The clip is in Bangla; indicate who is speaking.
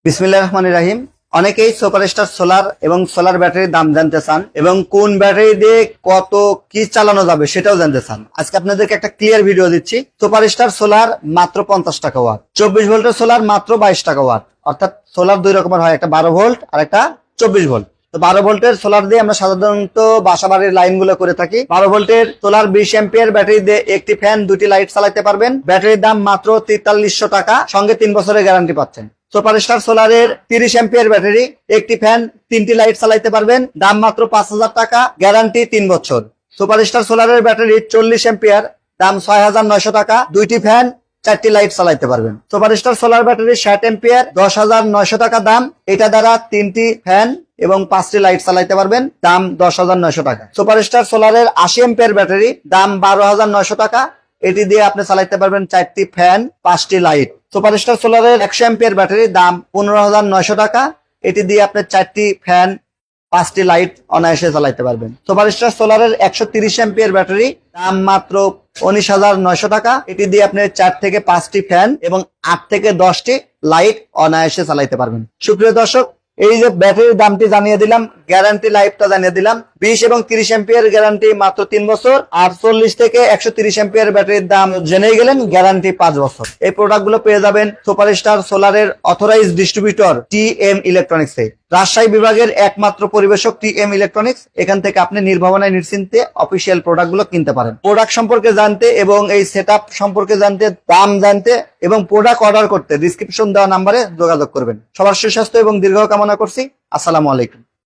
Speaker 1: বিসমিল্লাহির রহমানির রহিম। অনেকেই সুপারস্টার সোলার এবং সোলার ব্যাটারির দাম জানতে চান এবং কোন ব্যাটারি দিয়ে কত কি চালানো যাবে সেটাও জানতে চান। আজকে আপনাদেরকে একটা ক্লিয়ার ভিডিও দিচ্ছি। সুপারস্টার সোলার মাত্র 50 টাকা ওয়াট, 24 ভোল্টের সোলার মাত্র 22 টাকা ওয়াট। অর্থাৎ সোলার দুই রকমের হয়, একটা 12 ভোল্ট আর একটা 24 ভোল্ট। তো 12 ভোল্টের সোলার দিয়ে আমরা সাধারণত বাসা বাড়ির লাইন গুলো করে থাকি। 12 ভোল্টের সোলার 20 এম্পিয়ার ব্যাটারি দিয়ে একটি ফ্যান, দুটি লাইট চালাতে পারবেন। ব্যাটারির দাম মাত্র 4300 টাকা, সঙ্গে 3 বছরের গ্যারান্টি পাচ্ছেন। সুপারস্টার সোলারের 30 এম্পিয়ার ব্যাটারি, একটি ফ্যান, 3টি লাইট চালাতে পারবেন। দাম মাত্র 5000 টাকা, গ্যারান্টি 3 বছর। সুপারস্টার সোলারের ব্যাটারি 40 এম্পিয়ার, দাম 6900 টাকা, 2টি ফ্যান, 4টি লাইট চালাতে পারবেন। সুপারস্টার সোলার ব্যাটারি 60 এম্পিয়ার, 10900 টাকা দাম। এটা দ্বারা 3টি ফ্যান এবং 5টি লাইট চালাতে পারবেন। দাম 10900 টাকা। সুপারস্টার সোলারের 80 এম্পিয়ার ব্যাটারি, দাম 12900 টাকা। এটি দিয়ে আপনি চালাতে পারবেন 4টি ফ্যান, 5টি লাইট। সুপারস্টার সোলারের 100 এম্পিয়ার ব্যাটারি, দাম 15900 টাকা। এটি দিয়ে আপনি 4টি ফ্যান, 5টি লাইট অনায়াসে চালাতে পারবেন। সুপারস্টার সোলারের 130 এম্পিয়ার ব্যাটারি, দাম মাত্র 19900 টাকা। এটি দিয়ে আপনি 4 থেকে 5টি ফ্যান এবং 8 থেকে 10টি লাইট অনায়াসে চালাতে পারবেন। সুপ্রিয় দর্শক, এই যে ব্যাটারির দামটি জানিয়ে দিলাম, গ্যারান্টি লাইফটা জানিয়ে দিলাম। 20 এবং 30 এম্পিয়ার গ্যারান্টি মাত্র 3 বছর, আর 40 থেকে 130 এম্পিয়ার ব্যাটারির দাম জেনেই গেলেন, গ্যারান্টি 5 বছর। এই প্রোডাক্টগুলো পেয়ে যাবেন সুপারস্টার সোলারের অথরাইজড ডিস্ট্রিবিউটর টিএম ইলেকট্রনিক্স এ। রাজশাহী বিভাগের একমাত্র পরিবেশক টিএম ইলেকট্রনিক্স। এখান থেকে আপনি নির্ভাবনায় নিশ্চিন্তে অফিসিয়াল প্রোডাক্টগুলো কিনতে পারেন। প্রোডাক্ট সম্পর্কে জানতে এবং এই সেটআপ সম্পর্কে জানতে, দাম জানতে এবং প্রোডাক্ট অর্ডার করতে ডিসক্রিপশন দেওয়া নাম্বারে যোগাযোগ করবেন। সবার সুস্বাস্থ্য এবং দীর্ঘ কামনা করছি। আসসালামু আলাইকুম।